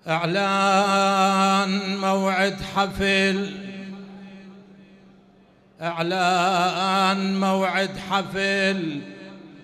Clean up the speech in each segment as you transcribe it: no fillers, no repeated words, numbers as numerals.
إعلان موعد حفل، إعلان موعد حفل،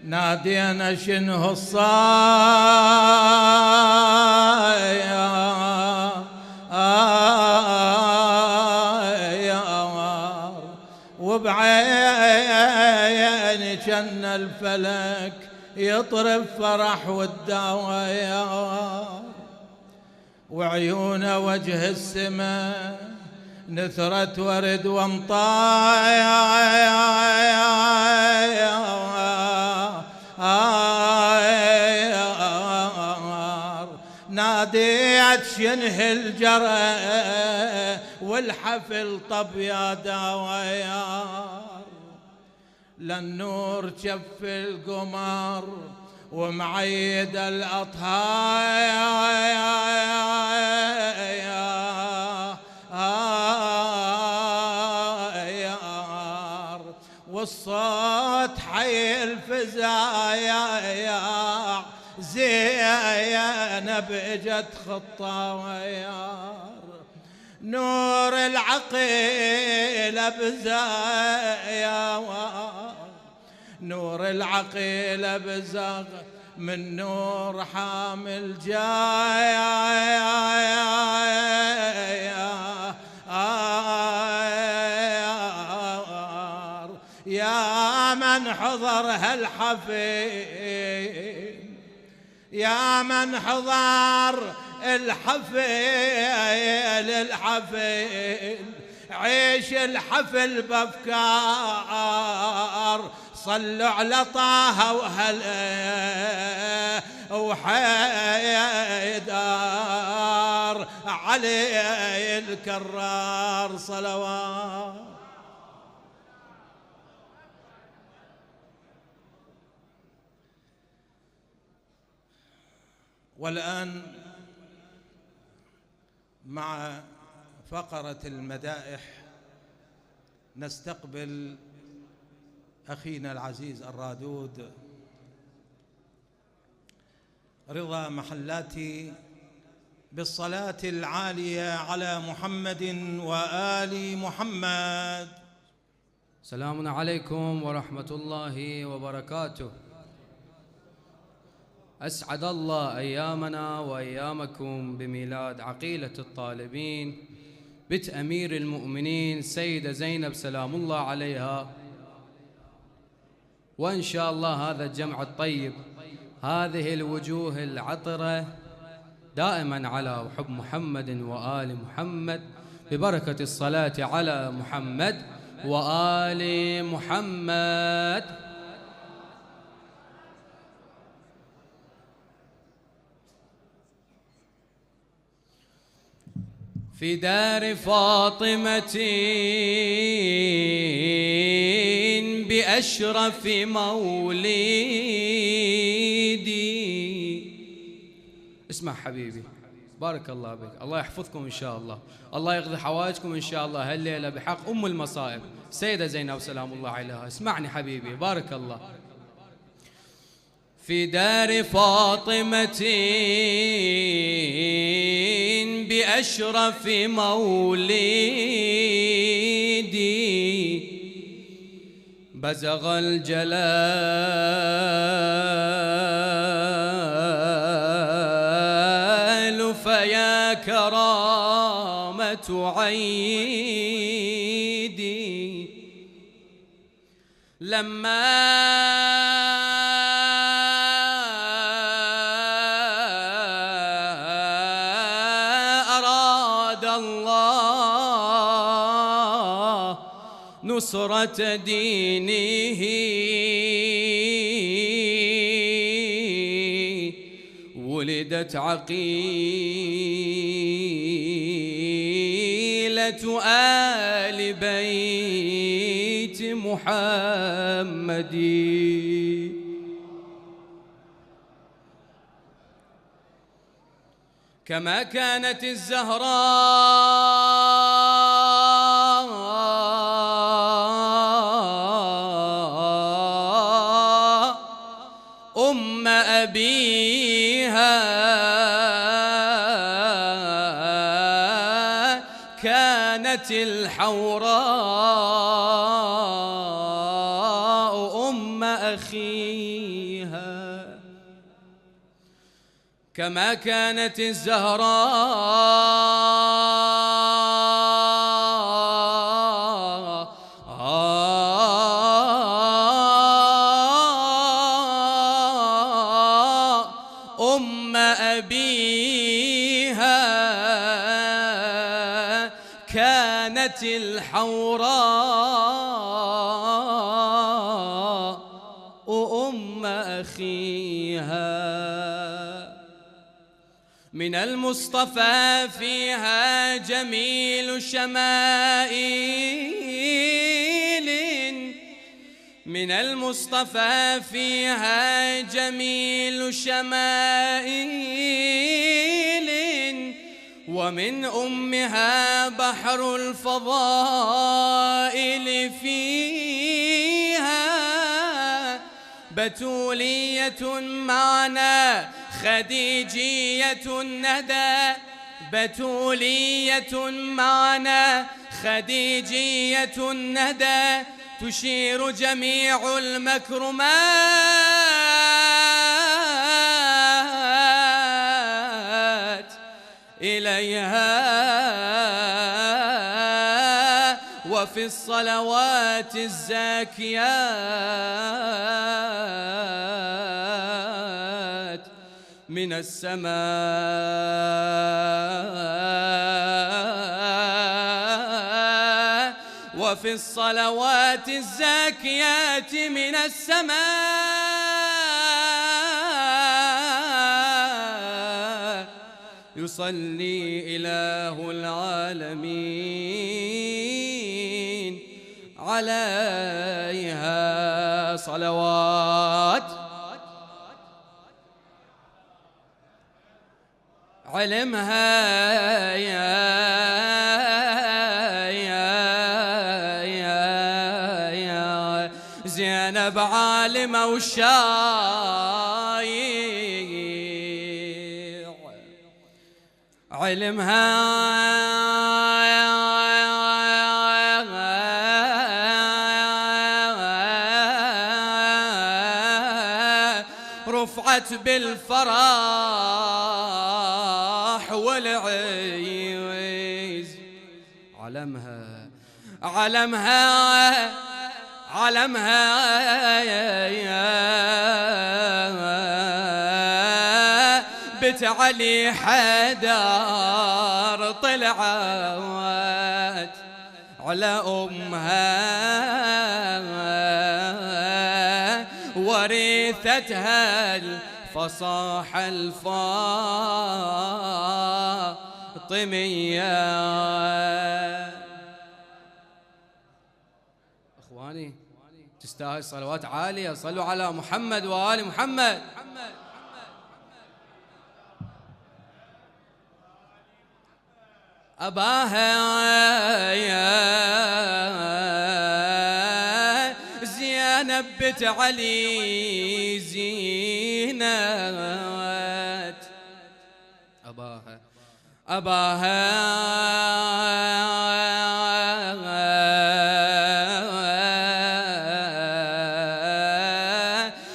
نادينا شنه الصاير، وبعيني كان الفلك يطرب فرح والدواير، وعيونه وجه السماء نثرت ورد وامطار، ناديت شنه الجرى والحفل طب يا دوايار، للنور جف القمر ومعيد الأطهار، والصوت حي الفزايا زينب اجت خطاويار، نور العقيل بزايا، نور العقيل بزغ من نور حامل جايا، يا من حضر هالحفل، يا من حضر الحفل، عيش الحفل بافكار، صلوا على طه وحيدار، علي الكرار صلوات. والآن مع فقرة المدائح نستقبل أخينا العزيز الرادود رضا محلاتي بالصلاة العالية على محمد وآل محمد. سلام عليكم ورحمة الله وبركاته. أسعد الله أيامنا وأيامكم بميلاد عقيلة الطالبين بنت أمير المؤمنين سيدة زينب سلام الله عليها، وإن شاء الله هذا الجمع الطيب، هذه الوجوه العطرة دائما على حب محمد وآل محمد، ببركة الصلاة على محمد وآل محمد. في دار فاطمة بأشرف مولدي. اسمع حبيبي، بارك الله بك، الله يحفظكم إن شاء الله، الله يقضي حوائجكم إن شاء الله هالليلة بحق أم المصائب سيدة زينب سلام الله عليها. اسمعني حبيبي، بارك الله. في دار فاطمة بأشرف مولدي بزغ الجلال فيا كرامة عيدي، لما نصرة دينه ولدت عقيلة آل بيت محمد. كما كانت الزهراء أم أبيها كانت الحوراء أم أخيها كما كانت الزهراء أم أبيها كانت الحوراء أم أخيها من المصطفى فيها جميل شمائل من المصطفى فيها جميل شمائل ومن أمها بحر الفضائل فيها بتولية معنى خديجية الندى بتولية معنى خديجية الندى تشير جميع المكرمات إليها وفي الصلوات الزاكيات من السماء وفي الصلوات الزاكيات من السماء يصلي إله العالمين عليها صلوات علمها يا زينب عالمة وشايع علمها رفعت بالفرح والعيز بت علي حدار طلعت على أمها ورثتها الفصاحة الفاطمية. اخواني تستاهل صلوات عالية، صلوا على محمد وآل محمد. أباها يا زينب بنت علي زينات أباها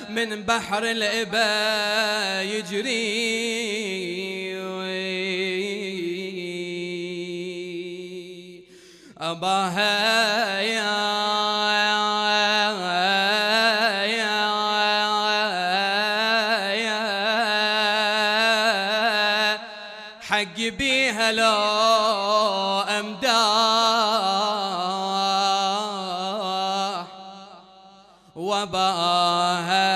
من بحر الإبا يجري أباها يا حق بيها لو أمداح وباها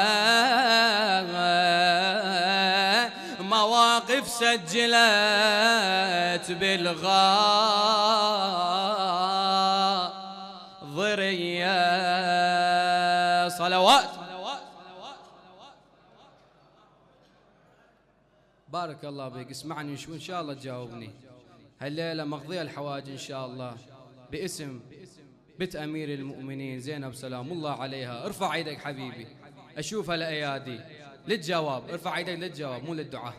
مواقف سجلت بالغاضرية. صلوات بارك الله بك. اسمعني شو ان شاء الله تجاوبني. هالليله مقضيه الحوائج ان شاء الله باسم بنت امير المؤمنين زينب سلام الله عليها. ارفع ايدك حبيبي اشوف هالايادي للجواب، ارفع ايدك للجواب مو للدعاء.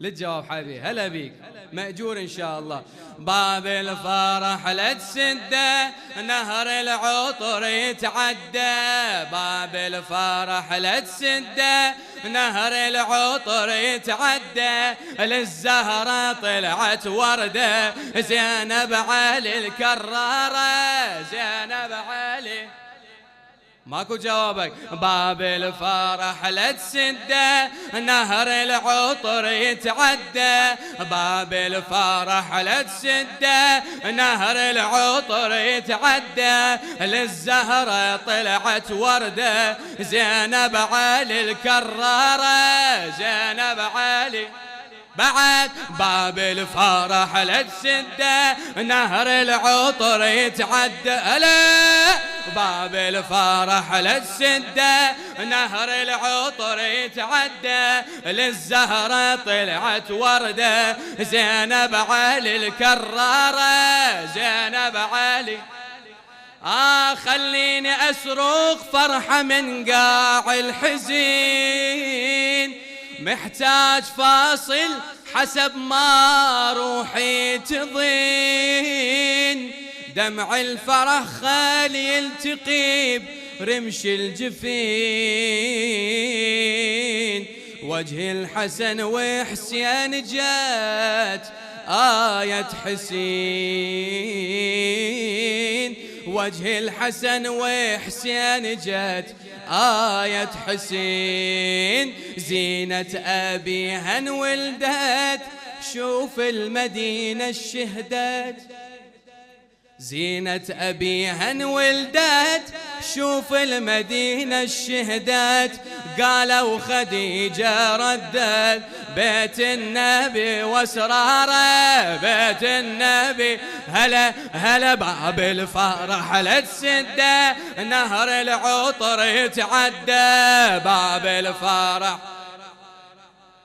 للجواب حبيبي. هلا بيك مأجور إن شاء الله. باب الفرح لا تسده، نهر العطر يتعدى. باب الفرح لا تسده، نهر العطر يتعدى. للزهرة طلعت وردة، زينب علي الكرارة، زينب علي. ماكو جوابك. باب الفرح لا تسده، نهر العطر يتعدى. باب الفرح لا تسده، نهر العطر يتعدى. للزهرة طلعت وردة، زينب علي الكرارة، زينب علي. بعد باب الفرح لا تسده، نهر العطر يتعدى. ألا باب الفرح لا تسده، نهر العطر يتعدى. للزهرة طلعت وردة، زينب علي الكرارة، زينب علي. خليني أصرخ فرحة من قاع الحزين، محتاج فاصل حسب ما روحي تضين. دمع الفرح خال يلتقي برمش الجفين. وجه الحسن وحسين جات آية حسين. وجه الحسن وحسين جات آية حسين. زينة أبيها انولدت، شوف المدينة الشهدت. زينة أبيها انولدت، شوف المدينة الشهدت. قالوا خديجة ردت بيت النبي واسراره، بيت النبي. هلا هلا باب الفرح لا تسده، نهر العطر يتعدى. باب الفرح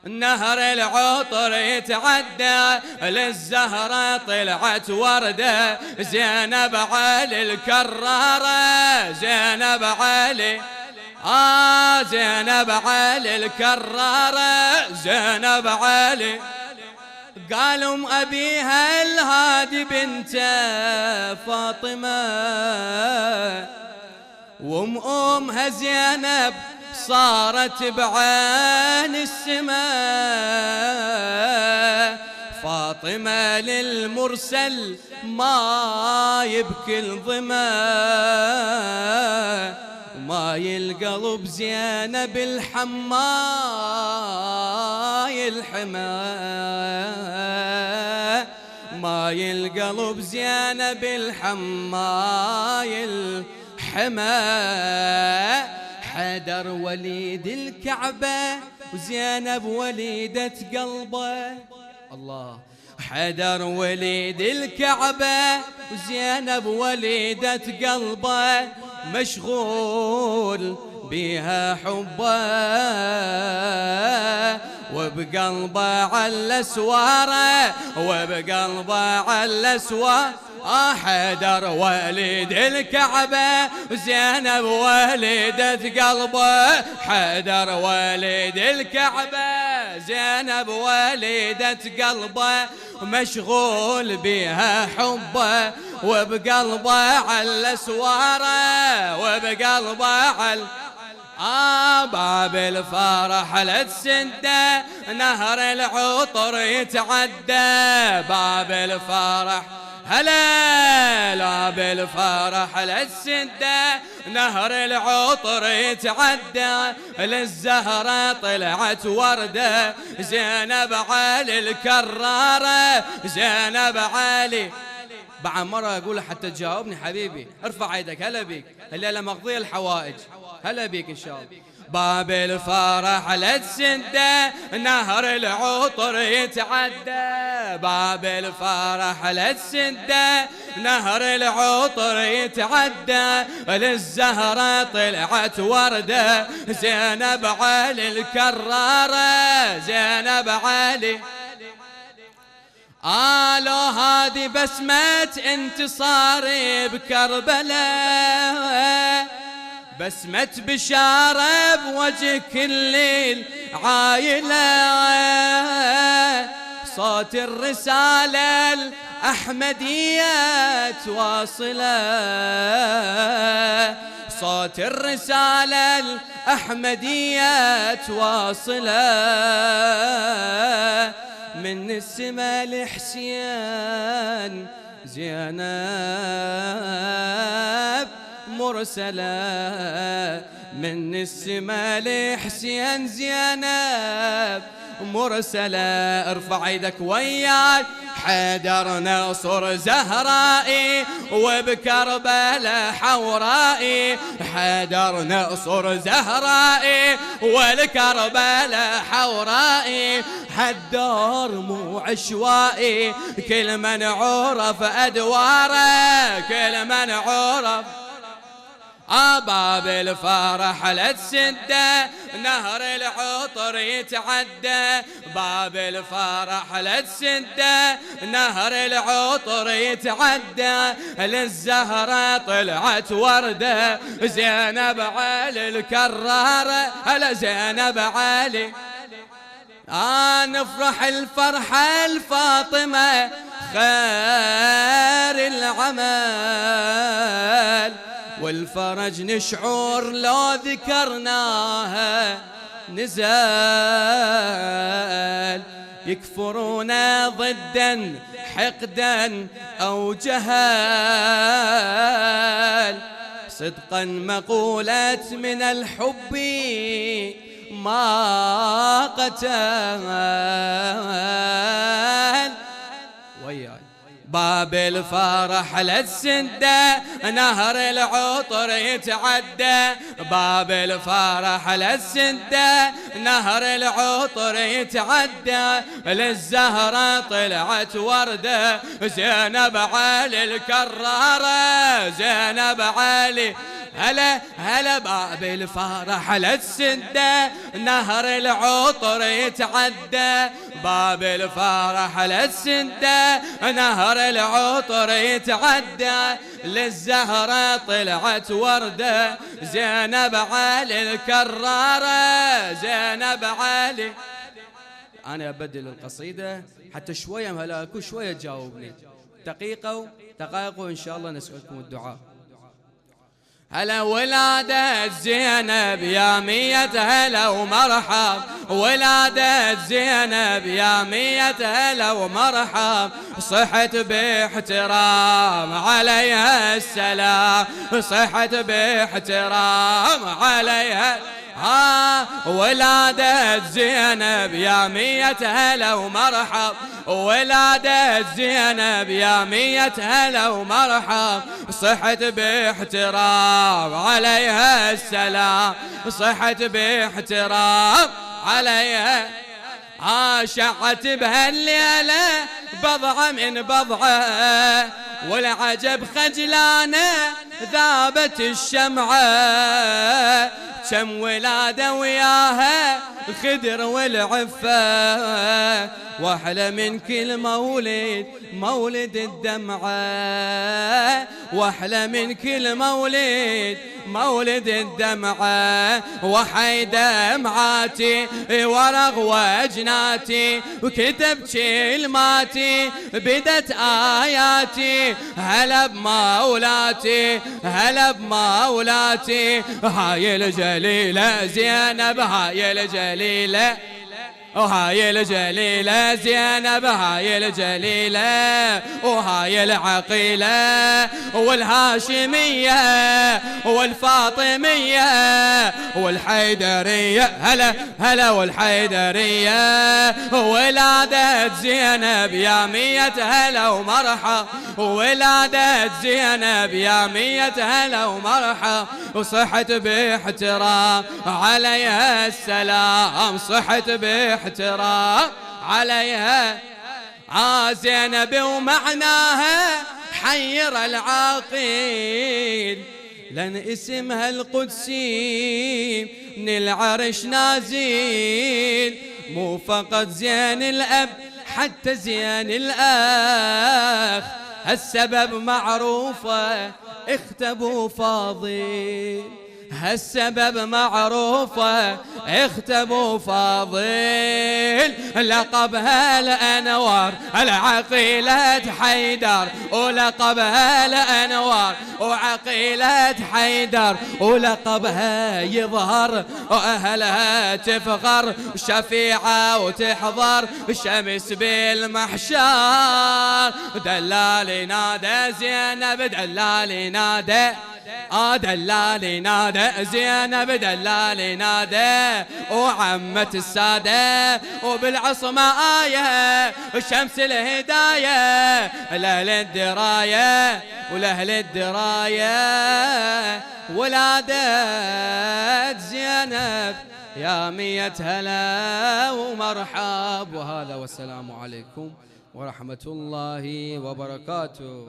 نهر العطر يتعدى. للزهرة طلعت وردة، زينب علي الكرارة، زينب علي. زينب علي الكرارة، زينب علي. قالوا أبيها الهادي بنت فاطمة، وأمها زينب صارت بعين السماء. فاطمة للمرسل ما يبكي الظما. ماي القلب زينب الحماي الحما. ماي القلب زينب الحماي الحما. حيدر وليد الكعبة وزينب وليدة قلبه. الله. حيدر وليد الكعبة وزينب وليدة قلبه. مشغول بها حبه، وبقلبه على سواره، وبقلبه على سواره. حيدر وليد الكعبة وزينب وليدة قلبه. حيدر وليد الكعبة، زينب وليدة قلبه. مشغول بها حبه، وبقلبه على سواره، وبقلبه على. باب الفرح لا تسده، نهر العطر يتعدى. باب الفرح هلا لا بالفرح لا تسده، نهر العطر يتعدى. للزهرة طلعت وردة، زينب علي الكرارة، زينب علي. بعد مرة أقول حتى تجاوبني حبيبي، ارفع يدك. هلا بيك، الليلة مقضية الحوائج. هلا بيك إن شاء الله. باب الفرح لا تسده، نهر العطر يتعدى. باب الفرح لا تسده، نهر العطر يتعدى. للزهرة طلعت وردة، زينب علي الكرارة، زينب علي. لو هادي بسمة انتصاري بكربلاء، بسمة بشارة بوجه كل العايلة، صوت الرسالة الأحمدية تواصله، صوت الرسالة الأحمدية تواصله، من السما لحسين زينب مرسلة، من السما لحسين زينب مرسلة. ارفع ايدك وياي، حيدر نصر زهرائي وبكربلاء حورائي، حيدر نصر زهرائي والكربلاء حورائي، هالدور مو عشوائي كل من عرف أدواره، كل من عرف. باب الفرح لا تسده نهر العطر يتعدى، باب الفرح لا تسده نهر العطر يتعدى، للزهرة طلعت وردة زينب علي الكرارة، هلا زينب علي. نفرح الفرحة الفاطمة خير العمل، والفرج نشعر لو ذكرناها نزال، يكفرون ضدا حقدا أو جهال، صدقا مقولة من الحب ما قتل. وياي باب الفرح لا تسده نهر العطر يتعدى، باب الفرح لا تسده نهر العطر يتعدى، للزهرة طلعت وردة زينب علي الكرارة، زينب علي. هلا هلا باب الفرح لا تسده نهر العطر يتعدى، باب الفرح لا تسده نهر العطر يتعدى، للزهرة طلعت وردة زينب علي الكرارة، زينب علي. أنا أبدل القصيدة حتى شوية مهلاكو شوية تجاوبني، دقيقة وإن شاء الله نسألكم الدعاء. هلا ولادة زينب يا مية هلا ومرحب، ولادة زينب يا مية هلا ومرحب، صحت باحترام عليها السلام، صحت باحترام عليها. ولادة زينب يا مية هلا ومرحب، ولادة زينب يا مية هلا ومرحب، صحت باحترام عليها السلام، صحت باحترام عليها. شعت بهالليلة بضعة من بضعة، والعجب خجلانة ذابت الشمعة، كم ولادة وياها الخدر والعفة، واحلى من كل مولد مولد الدمعة، واحلى من كل مولد مولد الدمعة، وحي دمعاتي ورغ وجناتي، وكتب كلماتي بدت آياتي، هلا بمولاتي هلا بمولاتي، هاي الجليلة زينب هاي الجليلة، وهاي الجليلة زينب هاي الجليلة، وهاي العقيلة والهاشمية والفاطمية والحيدرية، هلا هلا والحيدرية، ولادة زينب يا مية هلا ومرحب، ولادة زينب يا مية هلا ومرحب، وصحت باحترام عليها السلام، صحت باحترام عليها. زينب ومعناها حير العاقل، لأن اسمها القدسي من العرش نازل، مو فقط زين الأب حتى زين الأخ، السبب معروفة اختبوا فاضل، هالسبب معروفة اختبوا فاضل لقبها الأنوار العقيلة حيدر ولقبها الأنوار وعقيلة حيدر ولقبها يظهر وأهلها تفخر شفيعة وتحضر شمس بالمحشار دلالي نادى زينب دلالي نادى دلالي نادى زينب دلالي نادى وعمة السادة وبالعصمة آية شمس الهداية لأهل الدراية ولأهل الدراية ولادت زينب يا 100 هلا ومرحب. وهذا والسلام عليكم ورحمة الله وبركاته.